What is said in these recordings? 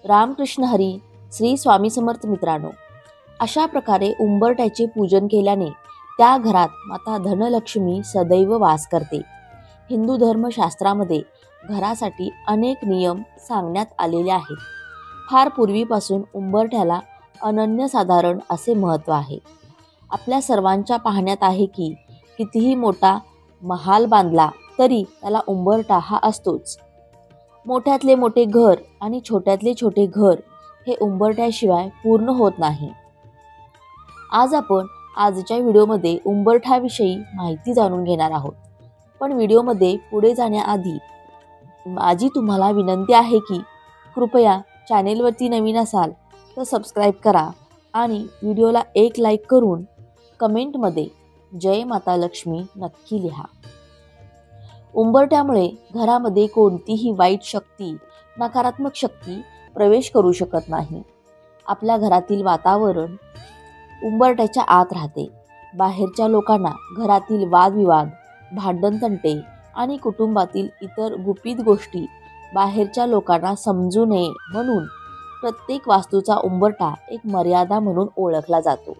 रामकृष्ण हरी. श्री स्वामी समर्थ. मित्रांनो, अशा प्रकारे उंबरठ्याचे पूजन केल्याने त्या घरात माता धनलक्ष्मी सदैव वास करते. हिंदू धर्मशास्त्रामध्ये घरासाठी अनेक नियम सांगण्यात आलेले आहेत. फार पूर्वीपासून उंबरठ्याला अनन्यसाधारण असे महत्त्व आहे. आपल्या सर्वांच्या पाहण्यात आहे की कितीही मोठा महाल बांधला तरी त्याला उंबरठा हा असतोच. मोठ्यातले मोठे घर आणि छोट्यातले छोटे घर हे उंबरठ्याशिवाय पूर्ण होत नाही. आज आपण आजच्या व्हिडिओमध्ये उंबरठ्याविषयी माहिती जाणून घेणार आहोत. पण व्हिडिओमध्ये पुढे जाण्याआधी माझी तुम्हाला विनंती आहे की कृपया चॅनेलवरती नवीन असाल तर सबस्क्राईब करा आणि व्हिडिओला एक लाईक करून कमेंटमध्ये जय माता लक्ष्मी नक्की लिहा. उंबरठ्यामुळे घरामध्ये कोणतीही वाईट शक्ती, नकारात्मक शक्ती प्रवेश करू शकत नाही. आपल्या घरातील वातावरण उंबरठ्याच्या आत राहते. बाहेरच्या लोकांना घरातील वादविवाद, भांडणतंटे आणि कुटुंबातील इतर गुपित गोष्टी बाहेरच्या लोकांना समजू नये म्हणून प्रत्येक वास्तूचा उंबरठा एक मर्यादा म्हणून ओळखला जातो.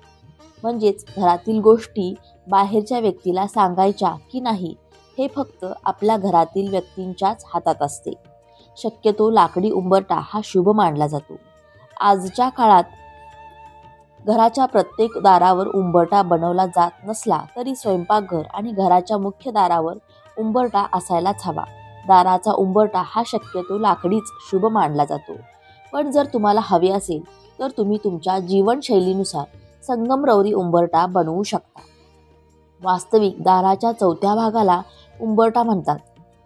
म्हणजेच घरातील गोष्टी बाहेरच्या व्यक्तीला सांगायच्या की नाही हे फक्त आपल्या घरातील व्यक्तींच्याच हातात असते. शक्यतो लाकडी उंबरठा हा शुभ मानला जातो. आजच्या काळात घराच्या प्रत्येक दारावर उंबरठा बनवला जात नसला तरी स्वयंपाकघर आणि घराच्या मुख्य दारावर उंबरठा असायलाच हवा. दाराचा उंबरठा हा शक्यतो लाकडीच शुभ मानला जातो. पण जर तुम्हाला हवे असेल तर तुम्ही तुमच्या जीवनशैलीनुसार संगमरवरी उंबरठा बनवू शकता. वास्तविक दाराच्या चौथ्या भागाला उंबरठा म्हणतात.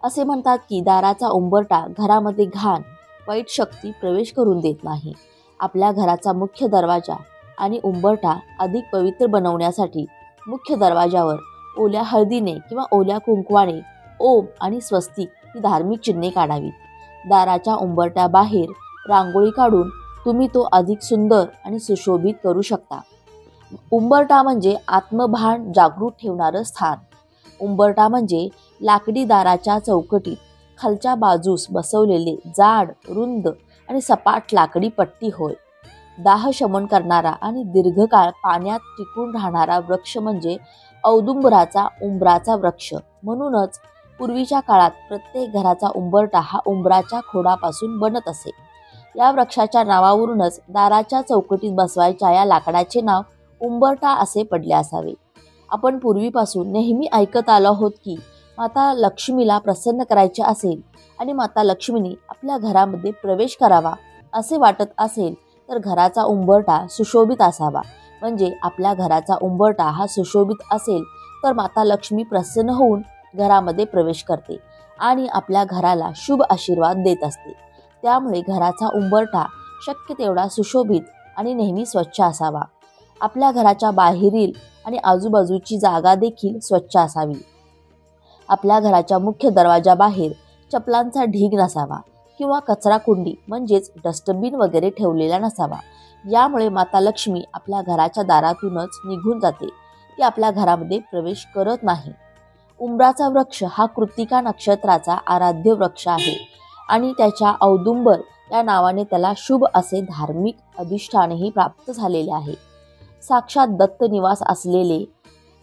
असे म्हणतात की दाराचा उंबरठा घरामध्ये घाण, वाईट शक्ती प्रवेश करून देत नाही. आपल्या घराचा मुख्य दरवाजा आणि उंबरठा अधिक पवित्र बनवण्यासाठी मुख्य दरवाजावर ओल्या हळदीने किंवा ओल्या कुंकवाने ओम आणि स्वस्तिक ही धार्मिक चिन्हे काढावीत. दाराच्या उंबरठ्या बाहेर रांगोळी काढून तुम्ही तो अधिक सुंदर आणि सुशोभित करू शकता. उंबरठा म्हणजे आत्मभान जागृत ठेवणारं स्थान. उंबरठा म्हणजे लाकडी दाराच्या चौकटीत खालच्या बाजूस बसवलेले जाड, रुंद आणि सपाट लाकडी पट्टी होय. दाह शमन करणारा आणि दीर्घकाळ पाण्यात टिकून राहणारा वृक्ष म्हणजे औदुंबराचा उंबराचा वृक्ष. म्हणूनच पूर्वीच्या काळात प्रत्येक घराचा उंबरठा हा उंबराच्या खोडापासून बनत असे. या वृक्षाच्या नावावरूनच दाराच्या चौकटीत बसवायच्या या लाकडाचे नाव उंबरठा असे पडले असावे. आपण पूर्वीपासून नेहमी ऐकत आलो आहोत की माता लक्ष्मीला प्रसन्न करायचे असेल आणि माता लक्ष्मीने आपल्या घरामध्ये प्रवेश करावा असे वाटत असेल तर घराचा उंबरठा सुशोभित असावा. म्हणजे आपल्या घराचा उंबरठा हा सुशोभित असेल तर माता लक्ष्मी प्रसन्न होऊन घरामध्ये प्रवेश करते आणि आपल्या घराला शुभ आशीर्वाद देत असते. त्यामुळे घराचा उंबरठा शक्य तेवढा सुशोभित आणि नेहमी स्वच्छ असावा. आपल्या घराच्या बाहेरील आणि आजूबाजूची जागा देखील स्वच्छ असावी. आपल्या घराच्या मुख्य दरवाजाबाहेर चपलांचा ढीग नसावा किंवा कचरा कुंडी म्हणजेच डस्टबिन वगैरे ठेवलेला नसावा. यामुळे माता लक्ष्मी आपल्या घराच्या दारातूनच निघून जाते. ती आपल्या घरामध्ये प्रवेश करत नाही. उंबराचा वृक्ष हा कृत्तिका नक्षत्राचा आराध्य वृक्ष आहे आणि त्याच्या औदुंबर या नावाने त्याला शुभ असे धार्मिक अधिष्ठानही प्राप्त झालेले आहे. साक्षात दत्त निवास असलेले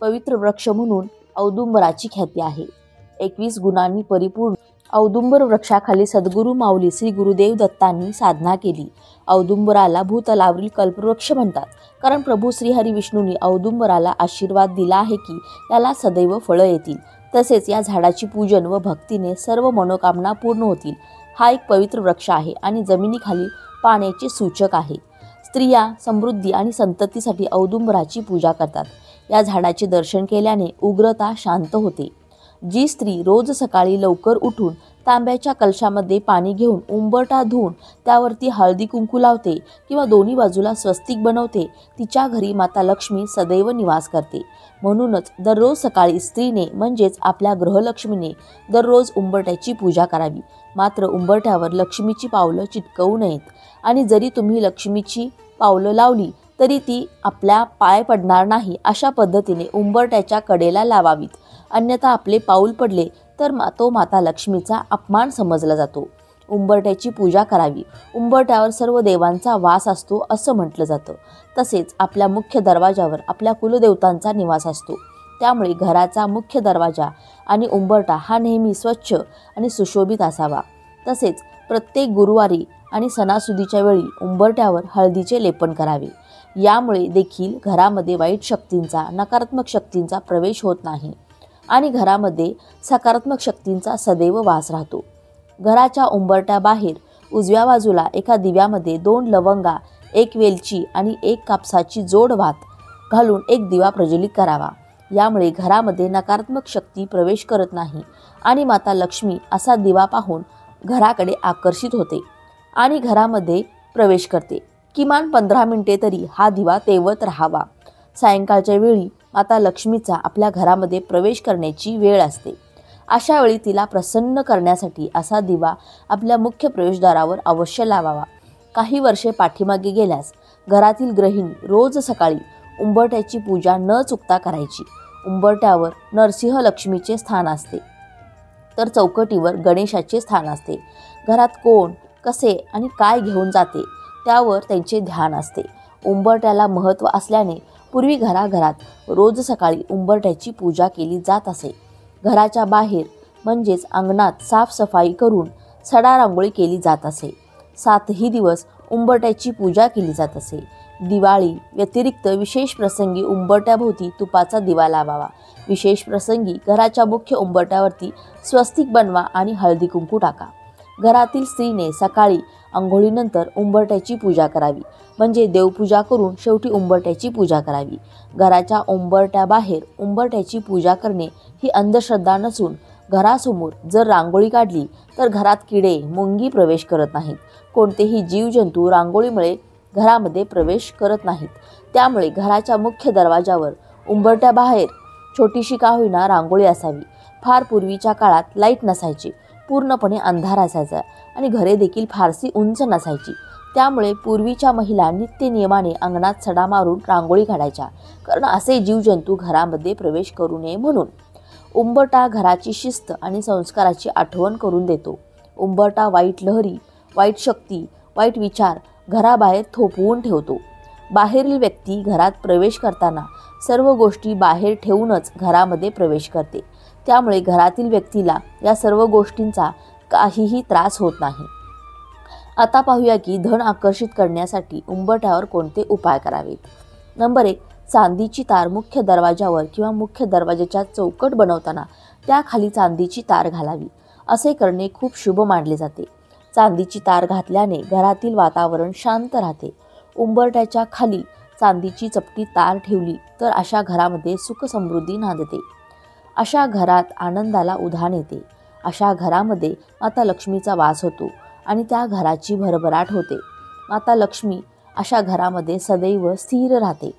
पवित्र वृक्ष म्हणून औदुंबराची ख्याती आहे. 21 गुणांनी परिपूर्ण औदुंबर वृक्षाखाली सद्गुरू माऊली श्री गुरुदेव दत्तांनी साधना केली. औदुंबराला भूतलावरील कल्पवृक्ष म्हणतात कारण प्रभू श्रीहरी विष्णूंनी औदुंबराला आशीर्वाद दिला आहे की याला सदैव फळं येतील. तसेच या झाडाची पूजन व भक्तीने सर्व मनोकामना पूर्ण होतील. हा एक पवित्र वृक्ष आहे आणि जमिनीखाली पाण्याचे सूचक आहे. स्त्रिया समृद्धी आणि संततीसाठी औदुंबराची पूजा करतात. या झाडाचे दर्शन केल्याने उग्रता शांत होते. जी स्त्री रोज सकाळी लवकर उठून तांब्याच्या कलशामध्ये पाणी घेऊन उंबरठा धुवून त्यावरती हळदी कुंकू लावते किंवा दोन्ही बाजूला स्वस्तिक बनवते तिच्या घरी माता लक्ष्मी सदैव निवास करते. म्हणूनच दररोज सकाळी स्त्रीने म्हणजेच आपल्या गृहलक्ष्मीने दररोज उंबरठ्याची पूजा करावी. मात्र उंबरठ्यावर लक्ष्मीची पावलं चिटकवू नयेत आणि जरी तुम्ही लक्ष्मीची पावलं लावली तरी ती आपल्या पाय पडणार नाही अशा पद्धतीने उंबरठ्याच्या कडेला लावावीत. अन्यथा आपले पाऊल पडले तर तो माता लक्ष्मीचा अपमान समजला जातो. उंबरठ्याची पूजा करावी. उंबरठ्यावर सर्व देवांचा वास असतो असं म्हटलं जातं. तसेच आपल्या मुख्य दरवाजावर आपल्या कुलदेवतांचा निवास असतो. त्यामुळे घराचा मुख्य दरवाजा आणि उंबरठा हा नेहमी स्वच्छ आणि सुशोभित असावा. तसेच प्रत्येक गुरुवारी आणि सणासुदीच्या वेळी उंबरठ्यावर हळदीचे लेपन करावे. यामुळे देखील घरामध्ये वाईट शक्तींचा, नकारात्मक शक्तींचा प्रवेश होत नाही आणि घरामध्ये सकारात्मक शक्तींचा सदैव वास राहतो. घराच्या उंबरठ्याबाहेर उजव्या बाजूला एका दिव्यामध्ये 2 लवंगा, 1 वेलची आणि 1 कापसाची जोड भात घालून एक दिवा प्रज्वलित करावा. यामुळे घरामध्ये नकारात्मक शक्ती प्रवेश करत नाही आणि माता लक्ष्मी असा दिवा पाहून घराकडे आकर्षित होते आणि घरामध्ये प्रवेश करते. किमान 15 मिनिटे तरी हा दिवा तेवत राहावा. सायंकाळच्या वेळी माता लक्ष्मीचा आपल्या घरामध्ये प्रवेश करण्याची वेळ असते. अशा वेळी तिला प्रसन्न करण्यासाठी असा दिवा आपल्या मुख्य प्रवेशद्वारावर अवश्य लावावा. काही वर्षे पाठीमागे गेल्यास घरातील गृहिणी रोज सकाळी उंबरठ्याची पूजा न चुकता करायची. उंबरठ्यावर नरसिंह लक्ष्मीचे स्थान असते, तर चौकटीवर गणेशाचे स्थान असते. घरात कोण, कसे आणि काय घेऊन जाते त्यावर त्यांचे ध्यान असते. उंबरठ्याला महत्त्व असल्याने पूर्वी घराघरात रोज सकाळी उंबरठ्याची पूजा केली जात असे. घराच्या बाहेर म्हणजेच अंगणात साफसफाई करून सडा रांगोळी केली जात असे. 7ही दिवस उंबरठ्याची पूजा केली जात असे. दिवाळी व्यतिरिक्त विशेष प्रसंगी उंबरठ्याभोवती तुपाचा दिवा लावावा. विशेष प्रसंगी घराच्या मुख्य उंबरठ्यावरती स्वस्तिक बनवा आणि हळदी कुंकू टाका. घरातील स्त्रीने सकाळी अंघोळीनंतर उंबरठ्याची पूजा करावी, म्हणजे देवपूजा करून शेवटी उंबरठ्याची पूजा करावी. घराच्या उंबरठ्याबाहेर उंबरठ्याची पूजा करणे ही अंधश्रद्धा नसून घरासमोर जर रांगोळी काढली तर घरात किडे, मुंगी प्रवेश करत नाहीत. कोणतेही जीवजंतू रांगोळीमुळे घरामध्ये प्रवेश करत नाहीत. त्यामुळे घराच्या मुख्य दरवाजावर उंबरठ्याबाहेर छोटीशी का होईना रांगोळी असावी. फार पूर्वीच्या काळात लाईट नसायची, पूर्णपणे अंधार असायचा आणि घरे देखील फारशी उंच नसायची. त्यामुळे पूर्वीच्या महिला नित्यनियमाने अंगणात सडा मारून रांगोळी काढायच्या, कारण असे जीवजंतू घरामध्ये प्रवेश करू नये म्हणून. उंबरठा घराची शिस्त आणि संस्काराची आठवण करून देतो. उंबरठा वाईट लहरी, वाईट शक्ती, वाईट विचार घराबाहेर थोपवून ठेवतो. बाहेरील व्यक्ती घरात प्रवेश करताना सर्व गोष्टी बाहेर ठेवूनच घरामध्ये प्रवेश करते. त्यामुळे घरातील व्यक्तीला या सर्व गोष्टींचा काहीही त्रास होत नाही. आता पाहूया की धन आकर्षित करण्यासाठी उंबरठ्यावर कोणते उपाय करावेत. नंबर 1, चांदीची तार मुख्य दरवाजावर किंवा मुख्य दरवाजाच्या चौकट बनवताना त्याखाली चांदीची तार घालावी. असे करणे खूप शुभ मानले जाते. चांदीची तार घातल्याने घरातील वातावरण शांत राहते. उंबरठ्याच्या खाली चांदीची चपटी तार ठेवली तर अशा घरामध्ये सुख समृद्धी नांदते. अशा घरात आनंदाला उधाण येते. अशा घरामध्ये माता लक्ष्मीचा वास होतो आणि त्या घराची भरभराट होते. माता लक्ष्मी अशा घरामध्ये सदैव स्थिर राहते.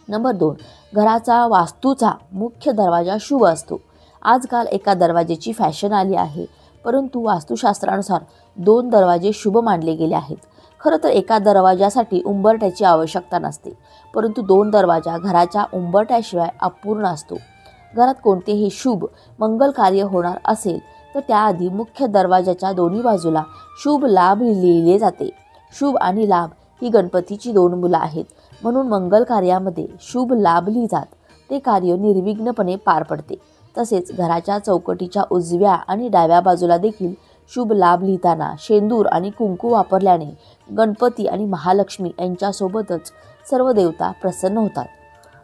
नंबर 2, घराचा वास्तूचा मुख्य दरवाजा शुभ असतो. आजकाल एका दरवाजेची फॅशन आली आहे, परंतु वास्तुशास्त्रानुसार 2 दरवाजे शुभ मानले गेले आहेत. खरं तर एका दरवाजासाठी उंबरठ्याची आवश्यकता नसते, परंतु 2 दरवाजा घराच्या उंबरठ्याशिवाय अपूर्ण असतो. घरात कोणतेही शुभ मंगल कार्य होणार असेल तर त्याआधी मुख्य दरवाजाच्या दोन्ही बाजूला शुभ लाभ लिहिले जाते. शुभ आणि लाभ ही गणपतीची 2 मुलं आहेत, म्हणून मंगल कार्यामध्ये शुभ लाभ लिहितात. ते कार्य निर्विघ्नपणे पार पडते. तसेच घराच्या चौकटीच्या उजव्या आणि डाव्या बाजूला देखील शुभ लाभ लिहिताना शेंदूर आणि कुंकू वापरल्याने गणपती आणि महालक्ष्मी यांच्यासोबतच सर्व देवता प्रसन्न होतात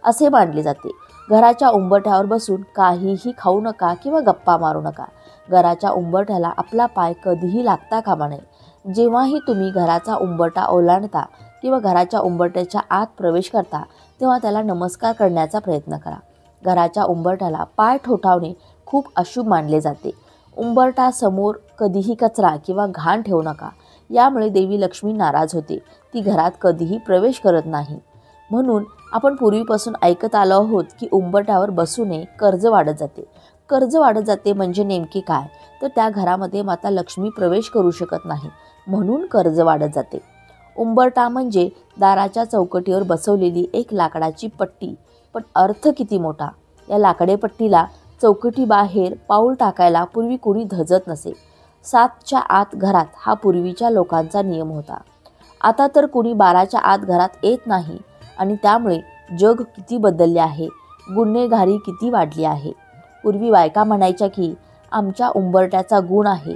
असे मानले जाते. घराच्या उंबरठ्यावर बसून काहीही खाऊ नका किंवा गप्पा मारू नका. घराच्या उंबरठ्याला आपला पाय कधीही लागता कामा नये. जेव्हाही तुम्ही घराचा उंबरठा ओलांडता किंवा घराच्या उंबरठ्याच्या आत प्रवेश करता तेव्हा त्याला नमस्कार करण्याचा प्रयत्न करा. घराच्या उंबरठ्याला पाय ठोठावणे खूप अशुभ मानले जाते. उंबरठा समोर कधीही कचरा किंवा घाण ठेवू नका. यामुळे देवी लक्ष्मी नाराज होते. ती घरात कधीही प्रवेश करत नाही. म्हणून आपण पूर्वीपासून ऐकत आलो आहोत की उंबरठ्यावर बसू नये, कर्ज वाढत जाते. कर्ज वाढत जाते म्हणजे नेमके काय, तर त्या घरामध्ये माता लक्ष्मी प्रवेश करू शकत नाही, म्हणून कर्ज वाढत जाते. उंबरठा म्हणजे दाराच्या चौकटीवर बसवलेली एक लाकडाची पट्टी, पण अर्थ किती मोठा. या लाकडे पट्टीला चौकटी बाहेर पाऊल टाकायला पूर्वी कोणी धजत नसे. 7च्या आत घरात हा पूर्वीच्या लोकांचा नियम होता. आता तर कुणी 12च्या आत घरात येत नाही आणि त्यामुळे जग किती बदलले आहे, गुन्हेगारी किती वाढली आहे. पूर्वी बायका म्हणायच्या की आमच्या उंबरट्याचा गुण आहे.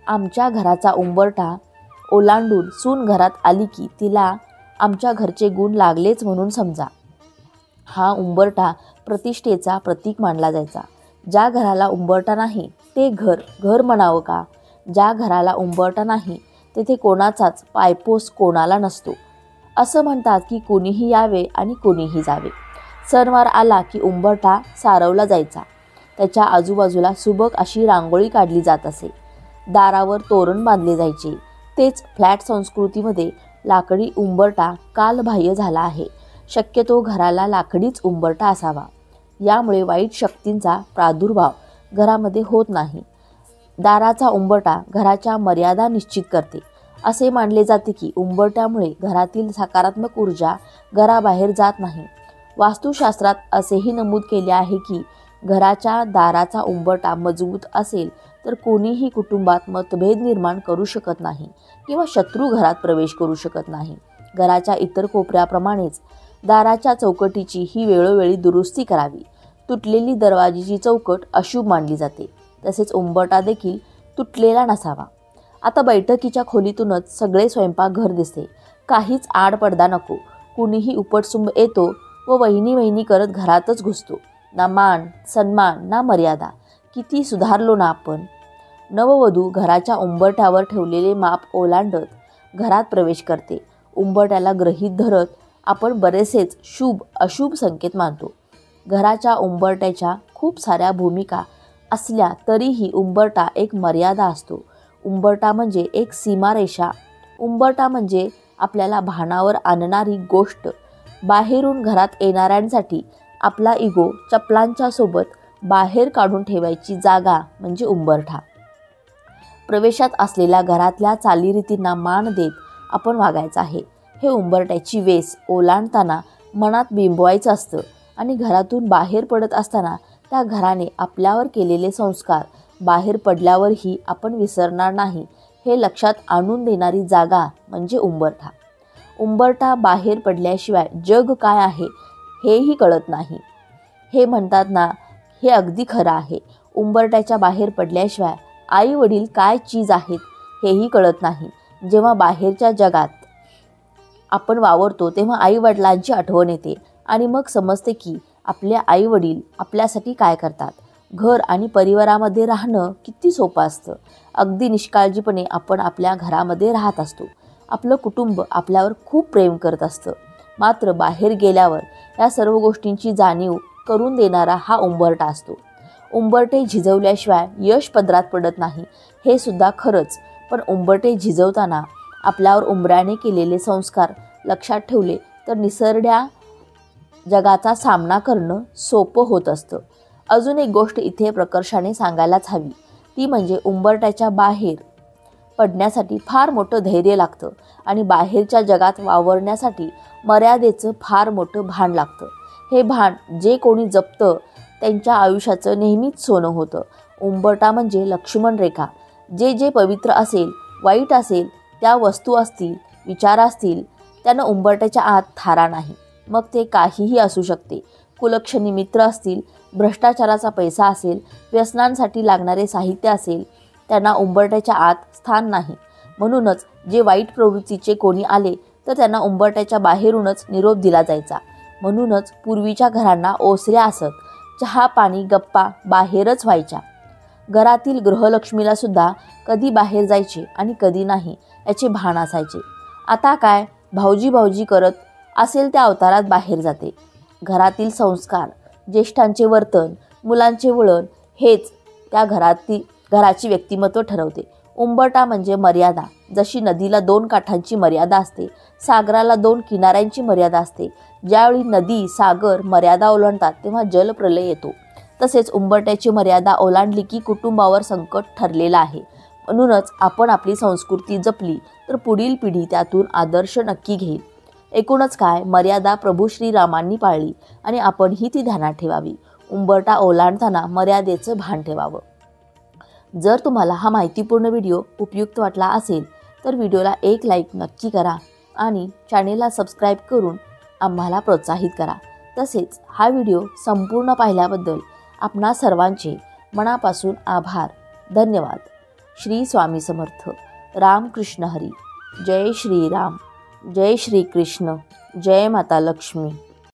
आमच्या घराचा उंबरठा ओलांडून सून घरात आली की तिला आमच्या घरचे गुण लागलेच म्हणून समजा. हा उंबरठा प्रतिष्ठेचा प्रतीक मानला जायचा. ज्या घराला उंबरठा नाही ते घर म्हणावं का? ज्या घराला उंबरठा नाही तेथे कोणाचाच पायपोस कोणाला नसतो. असं म्हणतात की कोणीही यावे आणि कोणीही जावे. सणवार आला की उंबरठा सारवला जायचा. त्याच्या आजूबाजूला सुबक अशी रांगोळी काढली जात असे. दारावर तोरण बांधले जायचे. तेच फ्लॅट संस्कृतीमध्ये लाकडी उंबरठा कालबाह्य झाला आहे. शक्यतो घराला लाकडीच उंबरठा असावा. यामुळे वाईट शक्तींचा प्रादुर्भाव घरामध्ये होत नाही. दाराचा उंबरठा घराच्या मर्यादा निश्चित करते. असे मानले जाते की उंबरठ्यामुळे घरातील सकारात्मक ऊर्जा घराबाहेर जात नाही. वास्तुशास्त्रात असेही नमूद केले आहे की घराच्या दाराचा उंबरठा मजबूत असेल तर कोणीही कुटुंबात मतभेद निर्माण करू शकत नाही किंवा शत्रू घरात प्रवेश करू शकत नाही. घराच्या इतर कोपऱ्याप्रमाणेच दाराच्या चौकटीची ही वेळोवेळी दुरुस्ती करावी. तुटलेली दरवाजीची चौकट अशुभ मानली जाते. तसेच उंबरठा देखील तुटलेला नसावा. आता बैठकीच्या खोलीतूनच सगळे स्वयंपाकघर दिसते. काहीच आडपडदा नको. कुणीही उपटसुंब येतो व वहिनी करत घरातच घुसतो. ना मान सन्मान ना मर्यादा. किती सुधारलो ना आपण. नववधू घराच्या उंबरठ्यावर ठेवलेले माप ओलांडत घरात प्रवेश करते. उंबरठ्याला गृहीत धरत आपण बरेचसेच शुभ अशुभ संकेत मानतो. घराच्या उंबरठ्याच्या खूप साऱ्या भूमिका असल्या तरीही उंबरठा एक मर्यादा असतो. उंबरठा म्हणजे एक सीमारेषा. उंबरठा म्हणजे आपल्याला भानावर आणणारी गोष्ट. बाहेरून घरात येणाऱ्यांसाठी आपला इगो चपलांच्या सोबत बाहेर काढून ठेवायची जागा म्हणजे उंबरठा. प्रवेशात असलेल्या घरातल्या चालीरीतींना मान देत आपण वागायचं आहे. हे उंबरठ्याची वेस ओलांडताना मनात बिंबवायचं असतं आणि घरातून बाहेर पडत असताना त्या घराने आपल्यावर केलेले संस्कार बाहेर पडल्यावरही आपण विसरणार नाही हे लक्षात आणून देणारी जागा म्हणजे उंबरठा. उंबरठा बाहेर पडल्याशिवाय जग काय आहे हेही कळत नाही. हे म्हणतात ना, हे अगदी खरं आहे. उंबरठ्याच्या बाहेर पडल्याशिवाय आई वडील काय चीज आहेत हेही कळत नाही. जेव्हा बाहेरच्या जगात आपण वावरतो तेव्हा आई वडिलांची आठवण येते आणि मग समजते की आपले आई वडील आपल्यासाठी काय करतात. घर आणि परिवारामध्ये राहणं किती सोपं असतं. अगदी निष्काळजीपणे आपण आपल्या घरामध्ये राहत असतो. आपलं कुटुंब आपल्यावर खूप प्रेम करत असतं. मात्र बाहेर गेल्यावर या सर्व गोष्टींची जाणीव करून देणारा हा उंबरठा असतो. उंबरठे झिजवल्याशिवाय यश पदरात पडत नाही हे सुद्धा खरंच. पण उंबरठे झिजवताना आपल्यावर उंबऱ्याने केलेले संस्कार लक्षात ठेवले तर निसरड्या जगाचा सामना करणं सोपं होत असतं. अजून एक गोष्ट इथे प्रकर्षाने सांगायलाच हवी. ती म्हणजे उंबरठ्याच्या बाहेर पडण्यासाठी फार मोठं धैर्य लागतं आणि बाहेरच्या जगात वावरण्यासाठी मर्यादेचं फार मोठं भान लागतं. हे भान जे कोणी जपतं त्यांच्या आयुष्याचं नेहमीच सोनं होतं. उंबरठा म्हणजे लक्ष्मण रेखा. जे पवित्र असेल, वाईट असेल, त्या वस्तू असतील, विचार असतील, त्यानं उंबरठ्याच्या आत थारा नाही. मग ते काहीही असू शकते. कुलक्षणी मित्र असतील, भ्रष्टाचाराचा पैसा असेल, व्यसनांसाठी लागणारे साहित्य असेल, त्यांना उंबरठ्याच्या आत स्थान नाही. म्हणूनच जे वाईट प्रवृत्तीचे कोणी आले तर त्यांना उंबरठ्याच्या बाहेरूनच निरोप दिला जायचा. म्हणूनच पूर्वीच्या घरांना ओसऱ्या असत. चहा पाणी गप्पा बाहेरच व्हायच्या. घरातील गृहलक्ष्मीला सुद्धा कधी बाहेर जायचे आणि कधी नाही याचे भान असायचे. आता काय, भाऊजी करत असेल त्या अवतारात बाहेर जाते. घरातील संस्कार, ज्येष्ठांचे वर्तन, मुलांचे वळण हेच त्या घराची व्यक्तिमत्व ठरवते. उंबरठा म्हणजे मर्यादा. जशी नदीला 2 काठांची मर्यादा असते, सागराला 2 किनाऱ्यांची मर्यादा असते. ज्यावेळी नदी सागर मर्यादा ओलांडतात तेव्हा जलप्रलय येतो. तसेच उंबरठ्याची मर्यादा ओलांडली की कुटुंबावर संकट ठरलेलं आहे. म्हणूनच आपण आपली संस्कृती जपली तर पुढील पिढी त्यातून आदर्श नक्की घेईल. एकूणच काय, मर्यादा प्रभू श्रीरामांनी पाळली आणि आपणही ती ध्यानात ठेवावी. उंबरठा ओलांडताना मर्यादेचं भान ठेवावं. जर तुम्हाला हा माहितीपूर्ण व्हिडिओ उपयुक्त वाटला असेल तर व्हिडिओला एक लाईक नक्की करा आणि चॅनेलला सबस्क्राईब करून आम्हाला प्रोत्साहित करा. तसेच हा व्हिडिओ संपूर्ण पाहिल्याबद्दल आपणा सर्वांचे मनापासून आभार. धन्यवाद. श्री स्वामी समर्थ. रामकृष्ण हरी. जय श्री राम. जय श्री कृष्ण. जय माता लक्ष्मी.